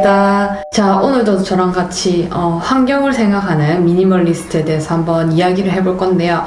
반갑습니다. 자, 오늘도 저랑 같이 환경을 생각하는 미니멀리스트에 대해서 한번 이야기를 해볼 건데요.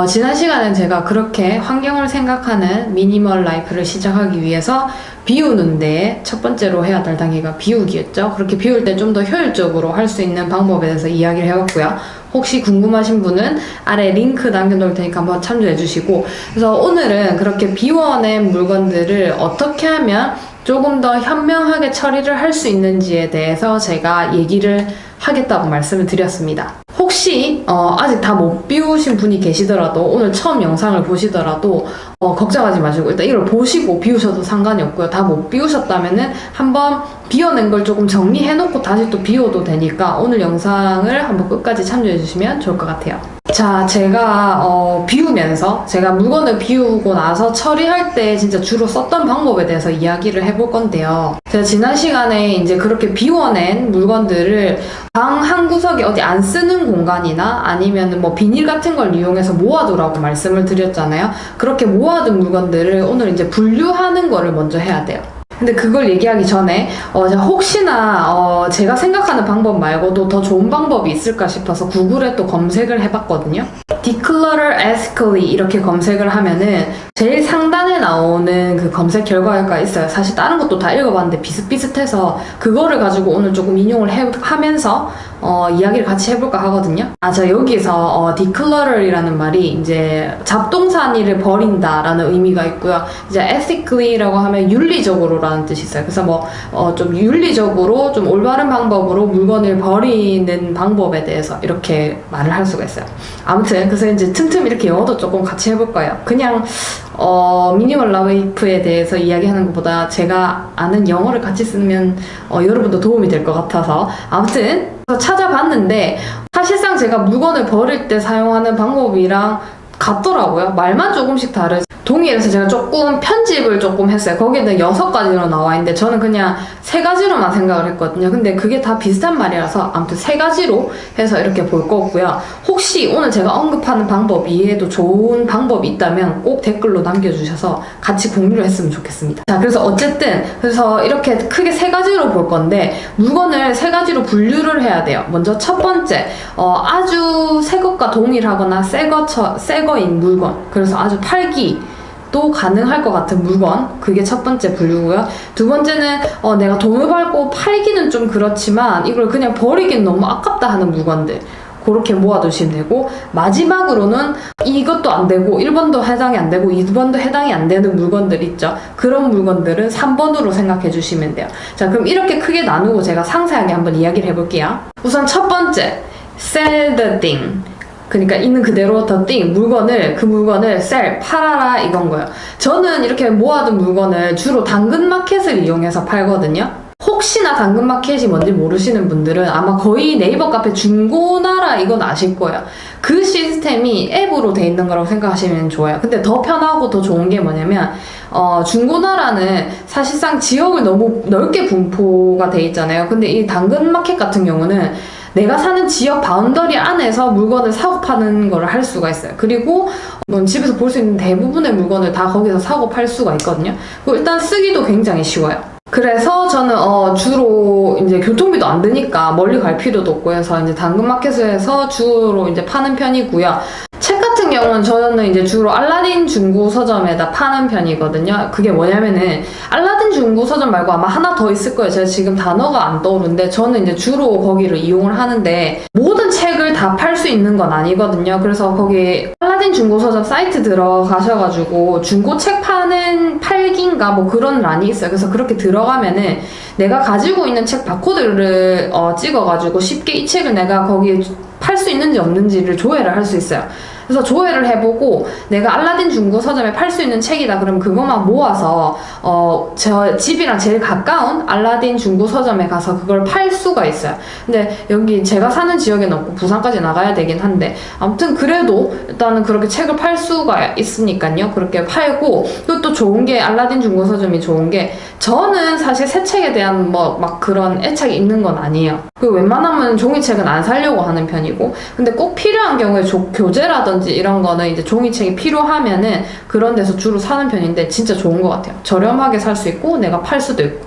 지난 시간엔 제가 그렇게 환경을 생각하는 미니멀 라이프를 시작하기 위해서 비우는데 첫 번째로 해야 될 단계가 비우기였죠. 그렇게 비울 때 좀 더 효율적으로 할 수 있는 방법에 대해서 이야기를 해봤고요. 혹시 궁금하신 분은 아래 링크 남겨놓을 테니까 한번 참조해 주시고, 그래서 오늘은 그렇게 비워낸 물건들을 어떻게 하면 조금 더 현명하게 처리를 할 수 있는지에 대해서 제가 얘기를 하겠다고 말씀을 드렸습니다. 혹시 아직 다 못 비우신 분이 계시더라도, 오늘 처음 영상을 보시더라도 걱정하지 마시고 일단 이걸 보시고 비우셔도 상관이 없고요. 다 못 비우셨다면은 한번 비워낸 걸 조금 정리해놓고 다시 또 비워도 되니까 오늘 영상을 한번 끝까지 참조해 주시면 좋을 것 같아요. 자, 제가 비우면서 제가 물건을 비우고 나서 처리할 때 진짜 주로 썼던 방법에 대해서 이야기를 해볼 건데요. 제가 지난 시간에 이제 그렇게 비워낸 물건들을 방 한 구석에 어디 안 쓰는 공간이나 아니면 뭐 비닐 같은 걸 이용해서 모아두라고 말씀을 드렸잖아요. 그렇게 모아둔 물건들을 오늘 이제 분류하는 거를 먼저 해야 돼요. 근데 그걸 얘기하기 전에 제가 혹시나 제가 생각하는 방법 말고도 더 좋은 방법이 있을까 싶어서 구글에 또 검색을 해봤거든요. Declutter ethically 이렇게 검색을 하면은 제일 상단에 나오는 그 검색 결과가 있어요. 사실 다른 것도 다 읽어봤는데 비슷비슷해서 그거를 가지고 오늘 조금 인용을 하면서 이야기를 같이 해볼까 하거든요. 저 여기서 declutter이라는 말이 이제 잡동사니를 버린다라는 의미가 있고요. 이제 ethically라고 하면 윤리적으로라는 뜻이 있어요. 그래서 좀 윤리적으로 좀 올바른 방법으로 물건을 버리는 방법에 대해서 이렇게 말을 할 수가 있어요. 아무튼 그래서 이제 틈틈 이렇게 영어도 조금 같이 해볼 거예요. 그냥 미니멀 라이프에 대해서 이야기하는 것보다 제가 아는 영어를 같이 쓰면 여러분도 도움이 될 것 같아서 아무튼 찾아봤는데 사실상 제가 물건을 버릴 때 사용하는 방법이랑 같더라고요. 말만 조금씩 다르지. 동의해서 제가 조금 편집을 조금 했어요. 거기는 6가지로 나와 있는데 저는 그냥 3가지로만 생각을 했거든요. 근데 그게 다 비슷한 말이라서 아무튼 3가지로 해서 이렇게 볼 거고요. 혹시 오늘 제가 언급하는 방법 이외에도 좋은 방법이 있다면 꼭 댓글로 남겨주셔서 같이 공유를 했으면 좋겠습니다. 자, 그래서 어쨌든 그래서 이렇게 크게 3가지로 볼 건데 물건을 3가지로 분류를 해야 돼요. 먼저 첫 번째, 아주 새 것과 동일하거나 새 거인 물건, 그래서 아주 팔기 또 가능할 것 같은 물건, 그게 첫 번째 분류고요. 두 번째는 내가 돈을 벌고 팔기는 좀 그렇지만 이걸 그냥 버리긴 너무 아깝다 하는 물건들, 그렇게 모아두시면 되고, 마지막으로는 이것도 안 되고 1번도 해당이 안 되고 2번도 해당이 안 되는 물건들 있죠. 그런 물건들은 3번으로 생각해 주시면 돼요. 자, 그럼 이렇게 크게 나누고 제가 상세하게 한번 이야기를 해볼게요. 우선 첫 번째, sell the thing. 그러니까 있는 그대로 the thing, 그 물건을 sell, 팔아라 이건 거예요. 저는 이렇게 모아둔 물건을 주로 당근마켓을 이용해서 팔거든요. 혹시나 당근마켓이 뭔지 모르시는 분들은 아마 거의 네이버 카페 중고나라 이건 아실 거예요. 그 시스템이 앱으로 돼 있는 거라고 생각하시면 좋아요. 근데 더 편하고 더 좋은 게 뭐냐면 중고나라는 사실상 지역을 너무 넓게 분포가 돼 있잖아요. 근데 이 당근마켓 같은 경우는 내가 사는 지역 바운더리 안에서 물건을 사고 파는 걸 할 수가 있어요. 그리고 집에서 볼 수 있는 대부분의 물건을 다 거기서 사고 팔 수가 있거든요. 그리고 일단 쓰기도 굉장히 쉬워요. 그래서 저는 주로 이제 교통비도 안 드니까 멀리 갈 필요도 없고 해서 이제 당근마켓에서 주로 이제 파는 편이고요. 책 같은 경우는 저는 이제 주로 알라딘 중고 서점에다 파는 편이거든요. 그게 뭐냐면은 알라딘 중고 서점 말고 아마 하나 더 있을 거예요. 제가 지금 단어가 안 떠오르는데 저는 이제 주로 거기를 이용을 하는데 모든 책을 다 팔 수 있는 건 아니거든요. 그래서 거기 알라딘 중고 서점 사이트 들어가셔가지고 중고 책 파는 팔기인가 뭐 그런 란이 있어요. 그래서 그렇게 들어가면은 내가 가지고 있는 책 바코드를 찍어가지고 쉽게 이 책을 내가 거기에 팔 수 있는지 없는지를 조회를 할 수 있어요. 그래서 조회를 해보고 내가 알라딘 중고 서점에 팔 수 있는 책이다 그러면 그것만 모아서 저 집이랑 제일 가까운 알라딘 중고 서점에 가서 그걸 팔 수가 있어요. 근데 여기 제가 사는 지역에는 없고 부산까지 나가야 되긴 한데 아무튼 그래도 일단은 그렇게 책을 팔 수가 있으니까요. 그렇게 팔고, 또 좋은 게 알라딘 중고 서점이 좋은 게 저는 사실 새 책에 대한 막 그런 애착이 있는 건 아니에요. 그리고 웬만하면 종이책은 안 사려고 하는 편이고, 근데 꼭 필요한 경우에 교재라든지 이런 거는 이제 종이책이 필요하면은 그런 데서 주로 사는 편인데 진짜 좋은 것 같아요. 저렴하게 살 수 있고 내가 팔 수도 있고.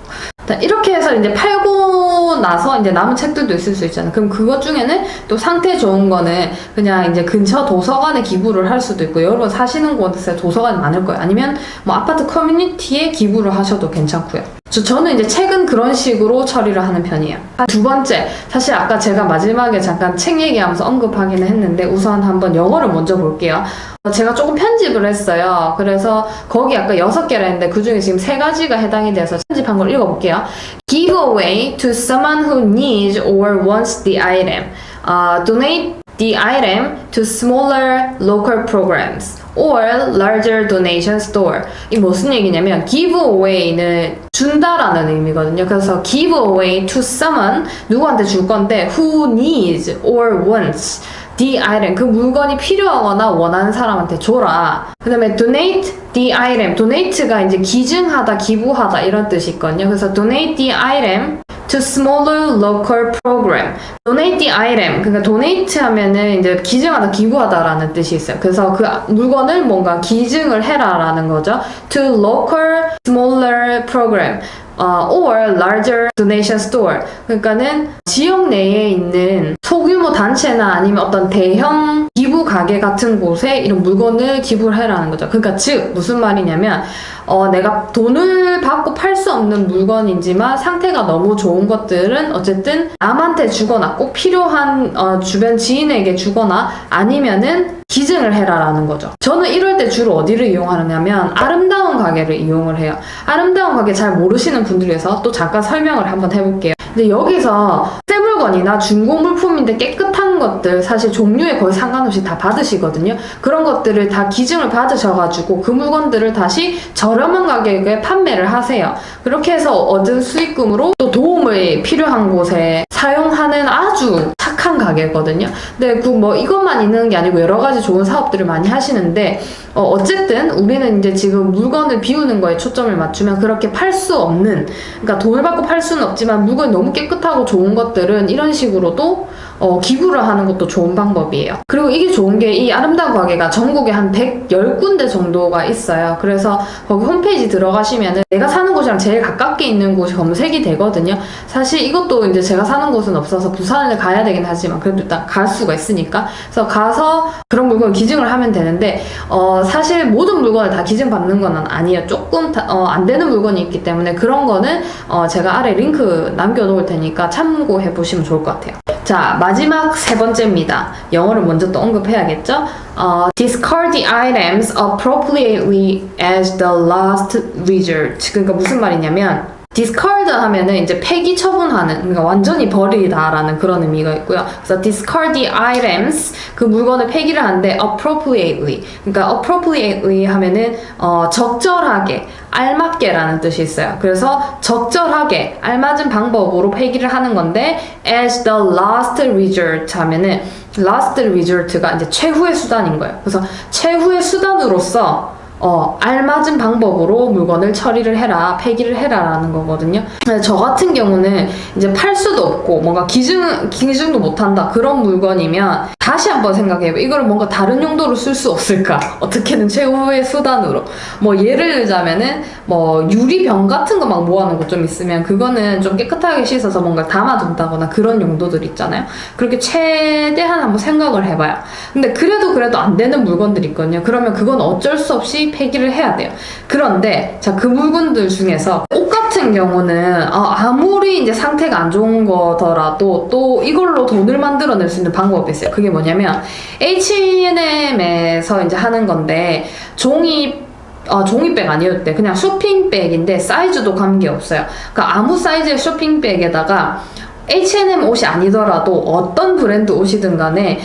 이렇게 해서 이제 팔고 나서 이제 남은 책들도 있을 수 있잖아요. 그럼 그것 중에는 또 상태 좋은 거는 그냥 이제 근처 도서관에 기부를 할 수도 있고, 여러분 사시는 곳에 도서관이 많을 거예요. 아니면 뭐 아파트 커뮤니티에 기부를 하셔도 괜찮고요. 저는 이제 책은 그런 식으로 처리를 하는 편이에요. 두 번째, 사실 아까 제가 마지막에 잠깐 책 얘기하면서 언급하기는 했는데, 우선 한번 영어를 먼저 볼게요. 제가 조금 편집을 했어요. 그래서 거기 아까 6개라 했는데 그 중에 지금 3가지가 해당이 돼서 편집한 걸 읽어볼게요. Give away to someone who needs or wants the item. Donate the item to smaller local programs or larger donation store. 이 무슨 얘기냐면 give away는 준다라는 의미거든요. 그래서 give away to someone, 누구한테 줄 건데 who needs or wants the item, 그 물건이 필요하거나 원하는 사람한테 줘라. 그 다음에 donate the item, donate가 이제 기증하다, 기부하다 이런 뜻이 있거든요. 그래서 donate the item to smaller local program. donate the item, 그러니까 donate 하면은 이제 기증하다, 기부하다라는 뜻이 있어요. 그래서 그 물건을 뭔가 기증을 해라라는 거죠. to local smaller program. or larger donation store. 그러니까는 지역 내에 있는 소규모 단체나 아니면 어떤 대형 기부 가게 같은 곳에 이런 물건을 기부를 해라는 거죠. 그러니까 즉 무슨 말이냐면 내가 돈을 받고 팔 수 없는 물건이지만 상태가 너무 좋은 것들은 어쨌든 남한테 주거나 꼭 필요한 주변 지인에게 주거나 아니면은 기증을 해라라는 거죠. 저는 이럴 때 주로 어디를 이용하느냐면 아름다운 가게를 이용을 해요. 아름다운 가게 잘 모르시는 분들 위해서 또 잠깐 설명을 한번 해볼게요. 근데 여기서 새 물건이나 중고 물품인데 깨끗한 것들 사실 종류에 거의 상관없이 다 받으시거든요. 그런 것들을 다 기증을 받으셔가지고 그 물건들을 다시 저렴한 가격에 판매를 하세요. 그렇게 해서 얻은 수익금으로 또 도움을 필요한 곳에 사용하는 아주 착한 가게거든요. 근데 그 뭐 이것만 있는 게 아니고 여러 가지 좋은 사업들을 많이 하시는데 어쨌든 우리는 이제 지금 물건을 비우는 거에 초점을 맞추면 그렇게 팔 수 없는, 그러니까 돈을 받고 팔 수는 없지만 물건이 너무 깨끗하고 좋은 것들은 이런 식으로도 기부를 하는 것도 좋은 방법이에요. 그리고 이게 좋은 게 이 아름다운 가게가 전국에 한 110군데 정도가 있어요. 그래서 거기 홈페이지 들어가시면은 내가 사는 곳이랑 제일 가깝게 있는 곳이 검색이 되거든요. 사실 이것도 이제 제가 사는 곳은 없어서 부산을 가야 되긴 하지만 그래도 일단 갈 수가 있으니까 그래서 가서 그런 물건을 기증을 하면 되는데 사실 모든 물건을 다 기증받는 건 아니에요. 조금 안 되는 물건이 있기 때문에 그런 거는 제가 아래 링크 남겨놓을 테니까 참고해 보시면 좋을 것 같아요. 자, 마지막 3번째입니다. 영어를 먼저 또 언급해야겠죠? Discard the items appropriately as the last resort. 그러니까 무슨 말이냐면 discard 하면은 이제 폐기 처분하는, 그러니까 완전히 버리다라는 그런 의미가 있고요. 그래서 discard the items, 그 물건을 폐기를 하는데 appropriately, 그러니까 appropriately 하면은 적절하게, 알맞게라는 뜻이 있어요. 그래서 적절하게, 알맞은 방법으로 폐기를 하는 건데 as the last resort 하면은 last resort가 이제 최후의 수단인 거예요. 그래서 최후의 수단으로서 알맞은 방법으로 물건을 처리를 해라, 폐기를 해라라는 거거든요. 저 같은 경우는 이제 팔 수도 없고 뭔가 기증도 못한다 그런 물건이면 다시 한번 생각해요. 이걸 뭔가 다른 용도로 쓸 수 없을까? 어떻게든 최후의 수단으로. 뭐 예를 들자면은 뭐 유리병 같은 거 막 모아놓은 거 좀 있으면 그거는 좀 깨끗하게 씻어서 뭔가 담아둔다거나 그런 용도들 있잖아요. 그렇게 최대한 한번 생각을 해봐요. 근데 그래도 안 되는 물건들 있거든요. 그러면 그건 어쩔 수 없이 폐기를 해야 돼요. 그런데 자, 그 물건들 중에서 옷 같은 경우는 아무리 이제 상태가 안 좋은 거더라도 또 이걸로 돈을 만들어낼 수 있는 방법이 있어요. 그게 뭐냐면 H&M에서 이제 하는 건데 종이백 아니었을 때 그냥 쇼핑백인데 사이즈도 관계없어요. 그러니까 아무 사이즈의 쇼핑백에다가 H&M 옷이 아니더라도 어떤 브랜드 옷이든 간에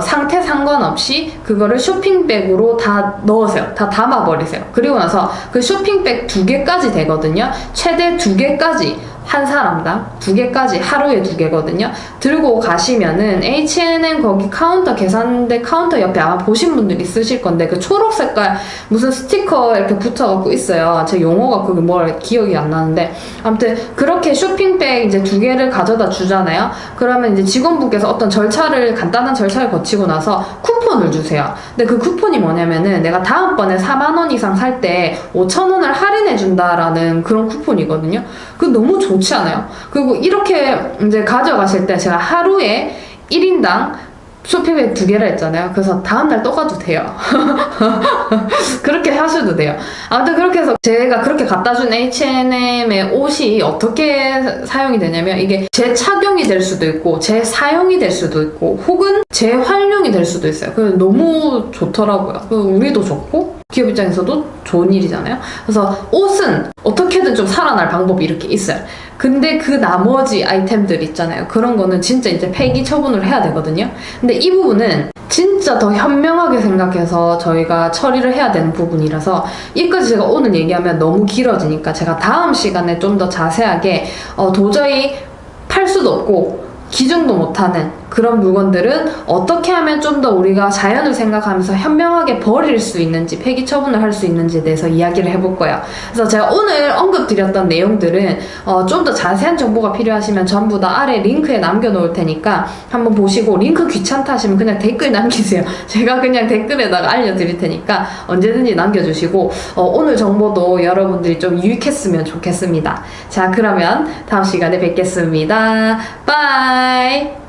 상태 상관없이 그거를 쇼핑백으로 다 넣으세요. 다 담아버리세요. 그리고 나서 그 쇼핑백 2개까지 되거든요. 최대 2개까지 한 사람당 2개까지 하루에 2개거든요. 들고 가시면은 H&M 거기 카운터 계산대 카운터 옆에 아마 보신 분들 있으실 건데 그 초록 색깔 무슨 스티커 이렇게 붙어갖고 있어요. 제 용어가 그게 뭘 기억이 안 나는데 아무튼 그렇게 쇼핑백 이제 2개를 가져다 주잖아요. 그러면 이제 직원분께서 어떤 간단한 절차를 거치고 나서 쿠폰을 주세요. 근데 그 쿠폰이 뭐냐면은 내가 다음번에 4만 원 이상 살 때 5,000원을 할인해 준다라는 그런 쿠폰이거든요. 그 너무 좋지 않아요? 그리고 이렇게 이제 가져가실 때 제가 하루에 1인당 쇼핑백 2개를 했잖아요. 그래서 다음날 또 가도 돼요. 그렇게 하셔도 돼요. 아무튼 그렇게 해서 제가 그렇게 갖다 준 H&M의 옷이 어떻게 사용이 되냐면 이게 재착용이 될 수도 있고 재사용이 될 수도 있고 혹은 재활용이 될 수도 있어요. 그래서 너무 좋더라고요. 우리도 좋고 기업 입장에서도 좋은 일이잖아요. 그래서 옷은 어떻게든 좀 살아날 방법이 이렇게 있어요. 근데 그 나머지 아이템들 있잖아요. 그런 거는 진짜 이제 폐기 처분을 해야 되거든요. 근데 이 부분은 진짜 더 현명하게 생각해서 저희가 처리를 해야 되는 부분이라서 이까지 제가 오늘 얘기하면 너무 길어지니까 제가 다음 시간에 좀 더 자세하게 도저히 팔 수도 없고 기증도 못하는 그런 물건들은 어떻게 하면 좀 더 우리가 자연을 생각하면서 현명하게 버릴 수 있는지 폐기 처분을 할 수 있는지에 대해서 이야기를 해볼 거예요. 그래서 제가 오늘 언급드렸던 내용들은 좀 더 자세한 정보가 필요하시면 전부 다 아래 링크에 남겨놓을 테니까 한번 보시고 링크 귀찮다 하시면 그냥 댓글 남기세요. 제가 그냥 댓글에다가 알려드릴 테니까 언제든지 남겨주시고 오늘 정보도 여러분들이 좀 유익했으면 좋겠습니다. 자, 그러면 다음 시간에 뵙겠습니다. 바이.